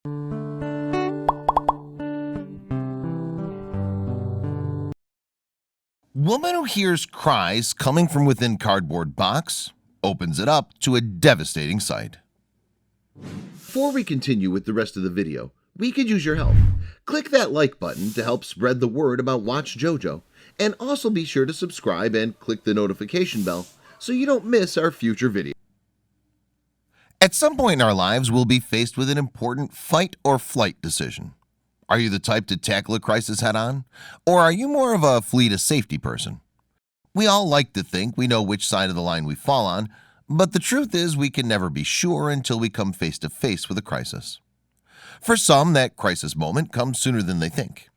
Woman who hears cries coming from within cardboard box opens it up to a devastating sight. Before we continue with the rest of the video, we could use your help. Click that like button to help spread the word about watchJojo, and also be sure to subscribe and click the notification bell so you don't miss our future videos. At some point in our lives, we'll be faced with an important fight or flight decision. Are you the type to tackle a crisis head on? Or are you more of a flee to safety person? We all like to think we know which side of the line we fall on, but the truth is we can never be sure until we come face to face with a crisis. For some, that crisis moment comes sooner than they think.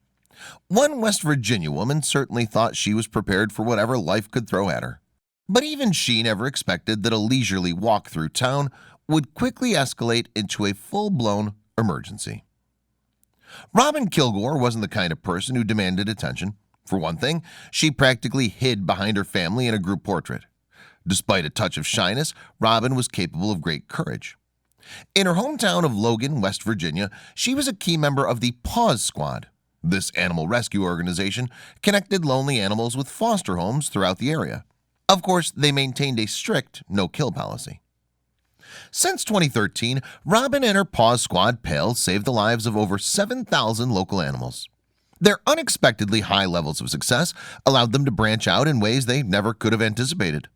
One West Virginia woman certainly thought she was prepared for whatever life could throw at her. But even she never expected that a leisurely walk through town would quickly escalate into a full-blown emergency. Robin Kilgore wasn't the kind of person who demanded attention. For one thing, she practically hid behind her family in a group portrait. Despite a touch of shyness, Robin was capable of great courage. In her hometown of Logan, West Virginia, she was a key member of the Paws Squad. This animal rescue organization connected lonely animals with foster homes throughout the area. Of course, they maintained a strict no-kill policy. Since 2013, Robin and her Paws Squad pals saved the lives of over 7,000 local animals. Their unexpectedly high levels of success allowed them to branch out in ways they never could have anticipated.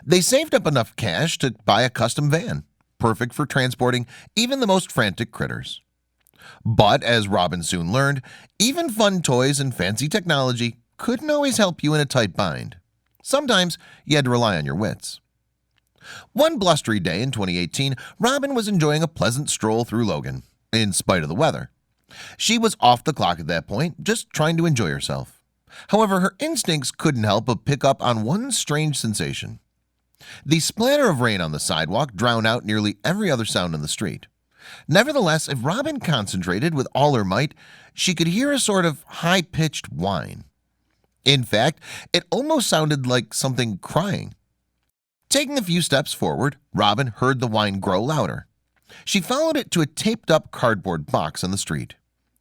They saved up enough cash to buy a custom van, perfect for transporting even the most frantic critters. But as Robin soon learned, even fun toys and fancy technology couldn't always help you in a tight bind. Sometimes you had to rely on your wits. One blustery day in 2018, Robin was enjoying a pleasant stroll through Logan, in spite of the weather. She was off the clock at that point, just trying to enjoy herself. However, her instincts couldn't help but pick up on one strange sensation. The splatter of rain on the sidewalk drowned out nearly every other sound in the street. Nevertheless, if Robin concentrated with all her might, she could hear a sort of high-pitched whine. In fact, it almost sounded like something crying. Taking a few steps forward, Robin heard the whine grow louder. She followed it to a taped-up cardboard box on the street.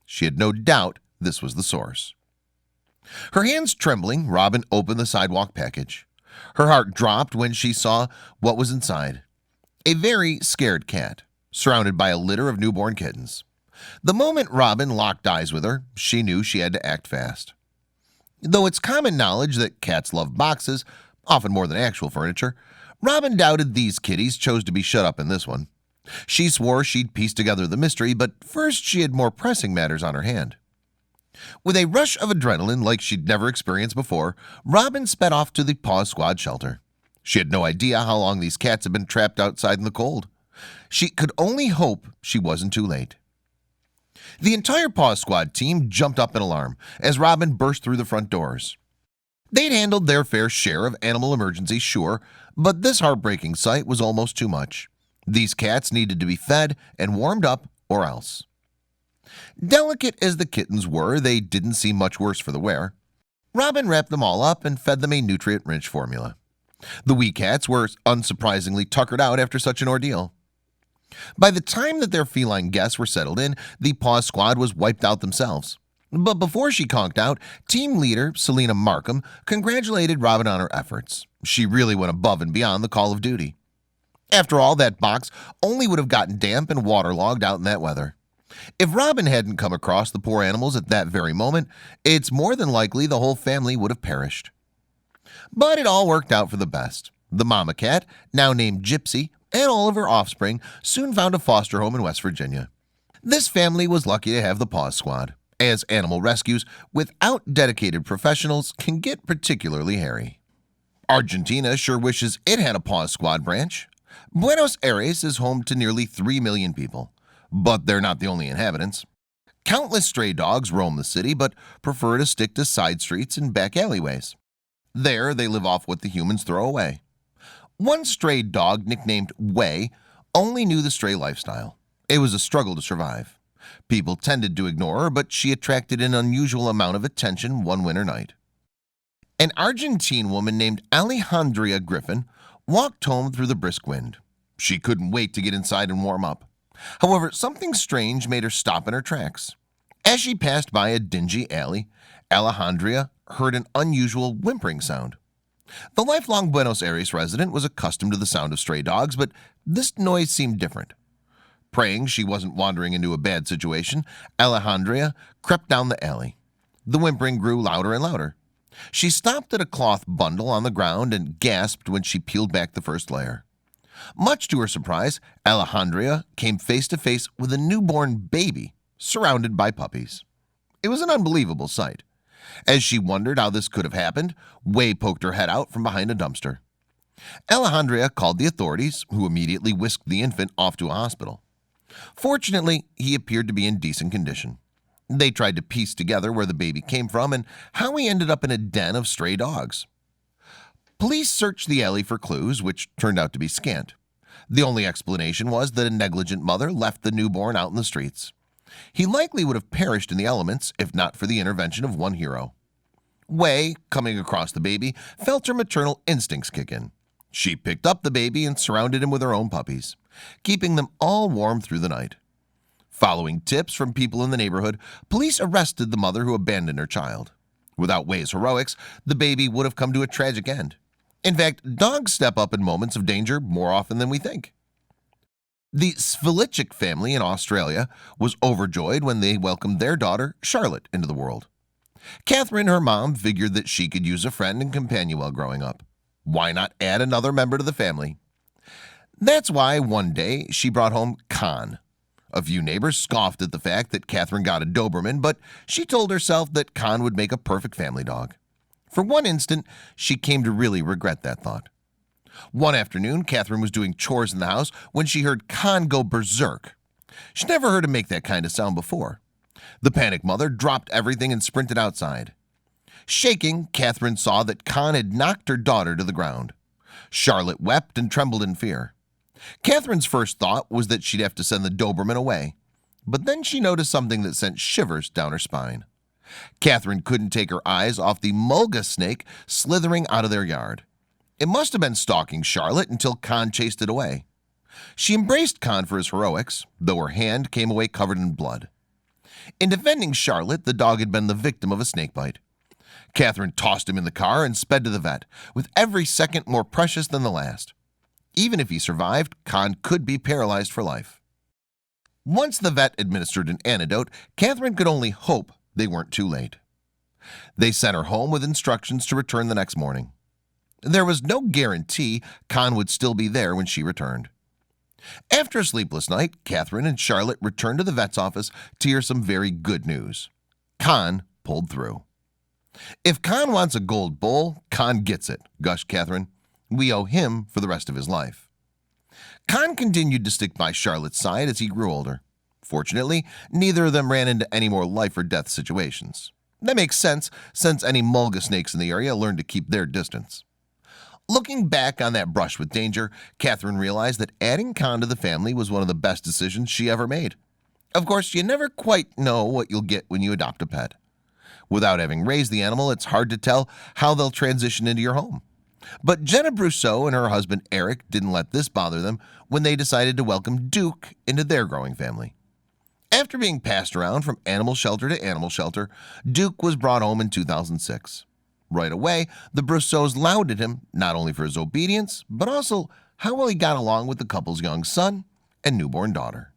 She had no doubt this was the source. Her hands trembling, Robin opened the sidewalk package. Her heart dropped when she saw what was inside. A very scared cat, surrounded by a litter of newborn kittens. The moment Robin locked eyes with her, she knew she had to act fast. Though it's common knowledge that cats love boxes, often more than actual furniture, Robin doubted these kitties chose to be shut up in this one. She swore she'd piece together the mystery, but first she had more pressing matters on her hand. With a rush of adrenaline like she'd never experienced before, Robin sped off to the Paw Squad shelter. She had no idea how long these cats had been trapped outside in the cold. She could only hope she wasn't too late. The entire Paw Squad team jumped up in alarm as Robin burst through the front doors. They'd handled their fair share of animal emergencies, sure, but this heartbreaking sight was almost too much. These cats needed to be fed and warmed up, or else. Delicate as the kittens were, they didn't seem much worse for the wear. Robin wrapped them all up and fed them a nutrient-rich formula. The wee cats were unsurprisingly tuckered out after such an ordeal. By the time that their feline guests were settled in, the Paw Squad was wiped out themselves. But before she conked out, team leader Selena Markham congratulated Robin on her efforts. She really went above and beyond the call of duty. After all, that box only would have gotten damp and waterlogged out in that weather. If Robin hadn't come across the poor animals at that very moment, it's more than likely the whole family would have perished. But it all worked out for the best. The mama cat, now named Gypsy, and all of her offspring soon found a foster home in West Virginia. This family was lucky to have the Paw Squad, as animal rescues without dedicated professionals can get particularly hairy. Argentina sure wishes it had a Paw Squad branch. Buenos Aires is home to nearly 3 million people, but they're not the only inhabitants. Countless stray dogs roam the city but prefer to stick to side streets and back alleyways. There they live off what the humans throw away. One stray dog nicknamed Way only knew the stray lifestyle. It was a struggle to survive. People tended to ignore her, but she attracted an unusual amount of attention one winter night. An Argentine woman named Alejandra Griffin walked home through the brisk wind. She couldn't wait to get inside and warm up. However, something strange made her stop in her tracks. As she passed by a dingy alley, Alejandra heard an unusual whimpering sound. The lifelong Buenos Aires resident was accustomed to the sound of stray dogs, but this noise seemed different. Praying she wasn't wandering into a bad situation, Alejandra crept down the alley. The whimpering grew louder and louder. She stopped at a cloth bundle on the ground and gasped when she peeled back the first layer. Much to her surprise, Alejandra came face to face with a newborn baby surrounded by puppies. It was an unbelievable sight. As she wondered how this could have happened, Way poked her head out from behind a dumpster. Alejandra called the authorities, who immediately whisked the infant off to a hospital. Fortunately, he appeared to be in decent condition. They tried to piece together where the baby came from and how he ended up in a den of stray dogs. Police searched the alley for clues, which turned out to be scant. The only explanation was that a negligent mother left the newborn out in the streets. He likely would have perished in the elements if not for the intervention of one hero. Way, coming across the baby, felt her maternal instincts kick in. She picked up the baby and surrounded him with her own puppies, keeping them all warm through the night. Following tips from people in the neighborhood, police arrested the mother who abandoned her child. Without Way's heroics, the baby would have come to a tragic end. In fact, dogs step up in moments of danger more often than we think. The Svilichik family in Australia was overjoyed when they welcomed their daughter, Charlotte, into the world. Catherine, her mom, figured that she could use a friend and companion while growing up. Why not add another member to the family? That's why one day she brought home Khan. A few neighbors scoffed at the fact that Catherine got a Doberman, but she told herself that Khan would make a perfect family dog. For one instant, she came to really regret that thought. One afternoon, Catherine was doing chores in the house when she heard Khan go berserk. She'd never heard him make that kind of sound before. The panicked mother dropped everything and sprinted outside. Shaking, Catherine saw that Khan had knocked her daughter to the ground. Charlotte wept and trembled in fear. Catherine's first thought was that she'd have to send the Doberman away. But then she noticed something that sent shivers down her spine. Catherine couldn't take her eyes off the mulga snake slithering out of their yard. It must have been stalking Charlotte until Khan chased it away. She embraced Khan for his heroics, though her hand came away covered in blood. In defending Charlotte, the dog had been the victim of a snakebite. Catherine tossed him in the car and sped to the vet, with every second more precious than the last. Even if he survived, Khan could be paralyzed for life. Once the vet administered an antidote, Catherine could only hope they weren't too late. They sent her home with instructions to return the next morning. There was no guarantee Khan would still be there when she returned. After a sleepless night, Catherine and Charlotte returned to the vet's office to hear some very good news. Khan pulled through. "If Khan wants a gold bowl, Khan gets it," gushed Catherine. "We owe him for the rest of his life." Khan continued to stick by Charlotte's side as he grew older. Fortunately, neither of them ran into any more life-or-death situations. That makes sense, since any mulga snakes in the area learned to keep their distance. Looking back on that brush with danger, Catherine realized that adding Khan to the family was one of the best decisions she ever made. Of course, you never quite know what you'll get when you adopt a pet. Without having raised the animal, it's hard to tell how they'll transition into your home. But Jenna Brousseau and her husband Eric didn't let this bother them when they decided to welcome Duke into their growing family. After being passed around from animal shelter to animal shelter, Duke was brought home in 2006. Right away, the Brousseaus lauded him not only for his obedience, but also how well he got along with the couple's young son and newborn daughter.